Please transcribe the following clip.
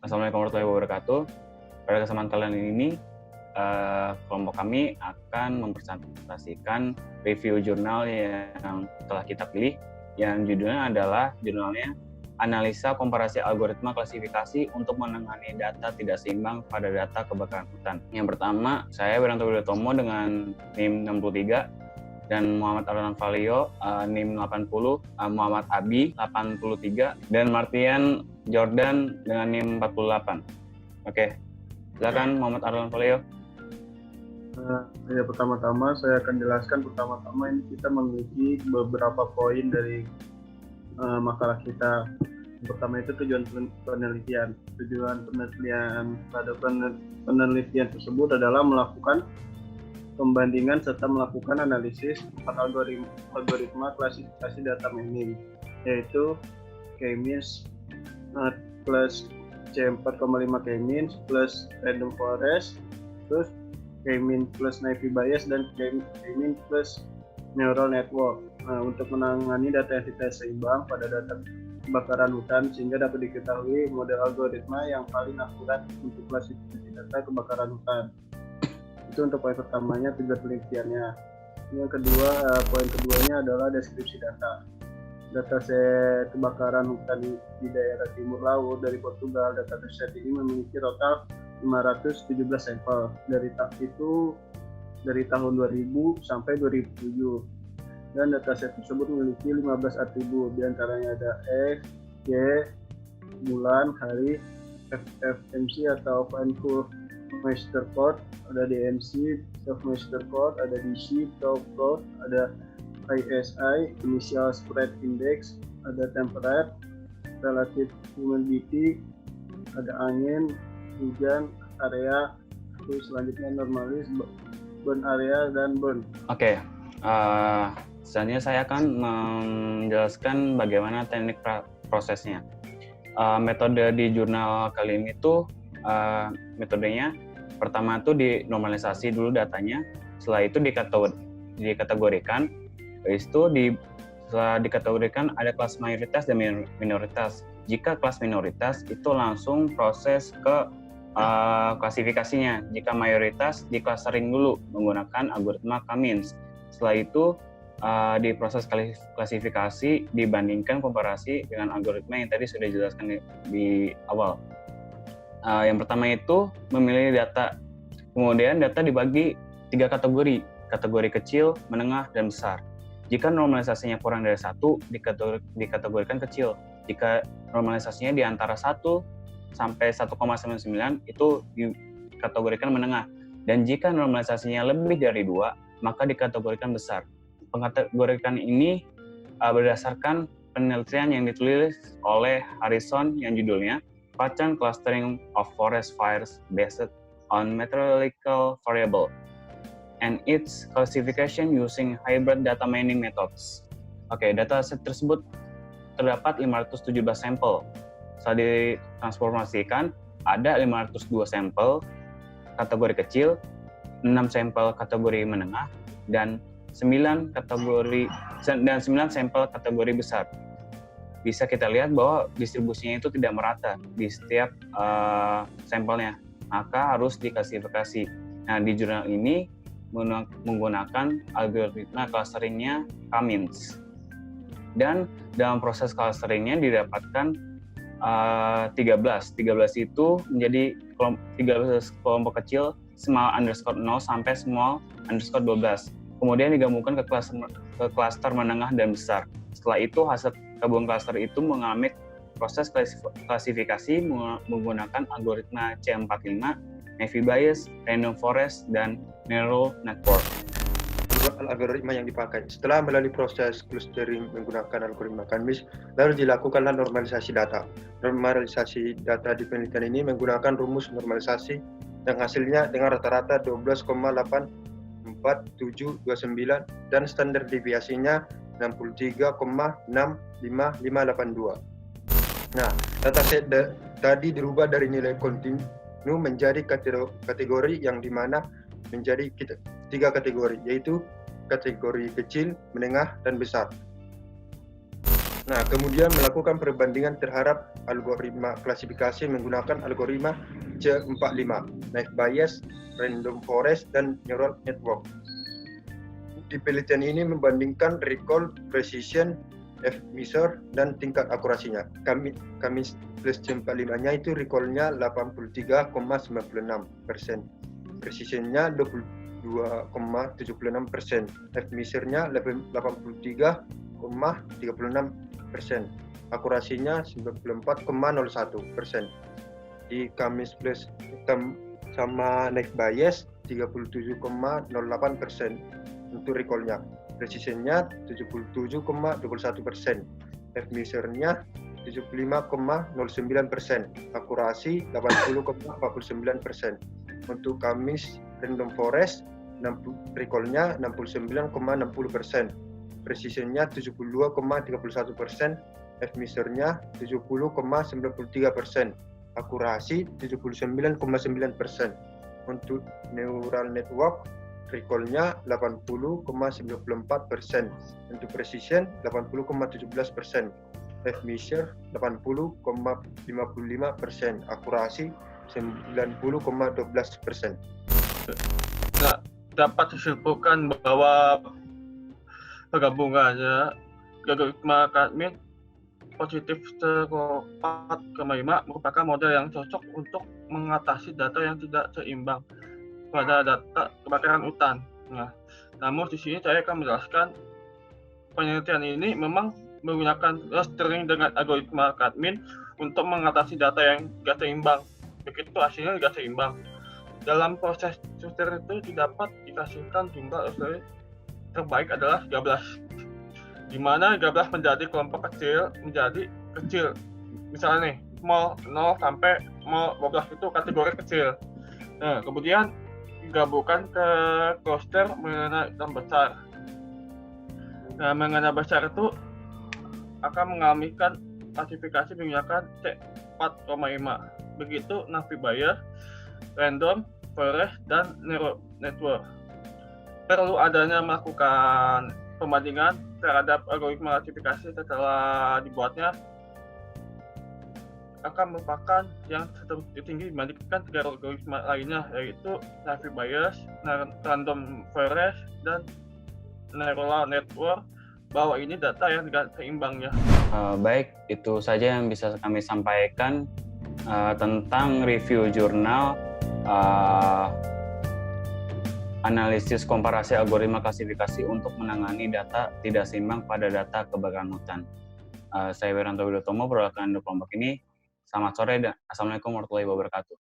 Assalamualaikum warahmatullahi wabarakatuh. Pada kesempatan kali ini, kelompok kami akan mempresentasikan review jurnal yang telah kita pilih, yang jurnalnya Analisa Komparasi Algoritma Klasifikasi untuk Menangani Data Tidak Seimbang pada Data Kebakaran Hutan. Yang pertama, saya Wiranto Widotomo dengan NIM 63, dan Muhammad Arlan Valio NIM 80, Muhammad Abi 83, dan Martian Jordan dengan NIM 48. Oke, silakan Muhammad Arlan Valio. Ya, pertama-tama saya akan jelaskan ini kita memiliki beberapa poin dari makalah kita. Yang pertama itu tujuan penelitian. Tujuan penelitian pada penelitian tersebut adalah melakukan pembandingan serta melakukan analisis 4 algoritma klasifikasi data mining, yaitu K-means plus C4,5 K-means plus random forest, terus K-mean plus Naive Bayes, dan K-mean plus neural network untuk menangani data yang tidak seimbang pada data kebakaran hutan, sehingga dapat diketahui model algoritma yang paling akurat untuk klasifikasi data kebakaran hutan. Itu untuk poin pertamanya, tujuan penelitiannya. Yang kedua, poin keduanya adalah deskripsi data. Dataset kebakaran hutan di daerah timur laut dari Portugal. Dataset ini memiliki total 517 sampel. Dari tahun 2000 sampai 2007. Dan dataset tersebut memiliki 15 atribut. Di antaranya ada X, Y, bulan, hari, FMC atau Vancouver Moisture Code, ada DMC, Self Moisture Code, ada DC, Top Code, ada ISI, Initial Spread Index, ada Temperature, Relative Humidity, ada angin, hujan, area, terus selanjutnya normalis, burn area, dan burn. Oke, selanjutnya saya akan menjelaskan bagaimana teknik prosesnya. Metode di jurnal kali ini tuh metodenya pertama tuh dinormalisasi dulu datanya, setelah itu dikategorikan, setelah dikategorikan ada kelas mayoritas dan minoritas. Jika kelas minoritas itu langsung proses ke klasifikasinya. Jika mayoritas di-clustering dulu menggunakan algoritma K-means. Setelah itu di proses klasifikasi dibandingkan komparasi dengan algoritma yang tadi sudah dijelaskan di awal. Yang pertama itu memilih data. Kemudian data dibagi 3 kategori. Kategori kecil, menengah, dan besar. Jika normalisasinya kurang dari 1, dikategorikan kecil. Jika normalisasinya di antara 1 sampai 1,99 itu dikategorikan menengah. Dan jika normalisasinya lebih dari 2, maka dikategorikan besar. Pengkategorikan ini berdasarkan penelitian yang ditulis oleh Harrison yang judulnya Pattern Clustering of Forest Fires Based on Meteorological Variable and its Classification Using Hybrid Data Mining Methods. Oke, dataset tersebut terdapat 517 sampel. Setelah ditransformasikan, ada 502 sampel kategori kecil, 6 sampel kategori menengah, dan 9 sampel kategori besar. Bisa kita lihat bahwa distribusinya itu tidak merata di setiap sampelnya, maka harus diklasifikasi. Nah, di jurnal ini menggunakan algoritma clusteringnya K-means. Dan dalam proses clusteringnya didapatkan 13 itu menjadi 13 kelompok kecil small underscore 0 sampai small underscore 12. Kemudian digabungkan ke klaster menengah dan besar. Setelah itu hasil gabungan klaster itu mengalami proses klasifikasi menggunakan algoritma C45, Naive Bayes, Random Forest, dan Neural Network. Algoritma yang dipakai. Setelah melalui proses clustering menggunakan algoritma K-means, lalu dilakukanlah normalisasi data. Normalisasi data di penelitian ini menggunakan rumus normalisasi yang hasilnya dengan rata-rata 12,84729 dan standar deviasinya 63,65582. Nah, dataset tadi dirubah dari nilai kontinu menjadi kategori yang dimana menjadi 3 kategori, yaitu kategori kecil, menengah, dan besar. Nah, kemudian melakukan perbandingan terhadap algoritma klasifikasi menggunakan algoritma C45, naive Bayes, random forest, dan neural network. Di penelitian ini membandingkan recall, precision, F-measure, dan tingkat akurasinya. Kami plus C45-nya itu recall-nya 83,96%, precision-nya 22,76%, F-measure-nya 83,36%, akurasinya 94,01%. Di Kamis plus sama naive Bayes 37,08% untuk recall-nya, precision-nya 77,21%, F-measure-nya 75,09%, akurasi 80,49%. Untuk Kamis random forest recall-nya 69,60%, precision-nya 72,31%, F-measure-nya 70,93%, akurasi 79,9%. Untuk neural network recall-nya 80,94%, untuk precision 80,17%, F-measure 80,55%, akurasi 90,12%. Nah, dapat disimpulkan bahwa penggabungannya algoritma Kadmin positif 4,5 merupakan model yang cocok untuk mengatasi data yang tidak seimbang pada data kebakaran hutan. Nah, namun di sini saya akan menjelaskan penelitian ini memang menggunakan clustering dengan algoritma Kadmin untuk mengatasi data yang tidak seimbang. Begitu hasilnya tidak seimbang. Dalam proses clustering itu didapat dikasihkan jumlah clustering terbaik adalah 13, di mana 13 menjadi kelompok kecil menjadi kecil. Misalnya nih, mol 0 sampai mol 12 itu kategori kecil. Nah, kemudian digabungkan ke cluster mengenai dan besar. Nah, mengenai besar itu akan mengalamikan klasifikasi menggunakan C4,5. Begitu naive Bayes, random forest, dan neural network. Perlu adanya melakukan pembandingan terhadap algoritma klasifikasi setelah dibuatnya akan merupakan yang tertinggi dibandingkan 3 algoritma lainnya, yaitu naive Bayes, random forest, dan neural network, bahwa ini data yang tidak seimbangnya. Baik, itu saja yang bisa kami sampaikan tentang review jurnal analisis komparasi algoritma klasifikasi untuk menangani data tidak seimbang pada data kebakaran hutan. Saya Wiranto Widotomo, perwakilan kelompok ini. Selamat sore dan Assalamualaikum warahmatullahi wabarakatuh.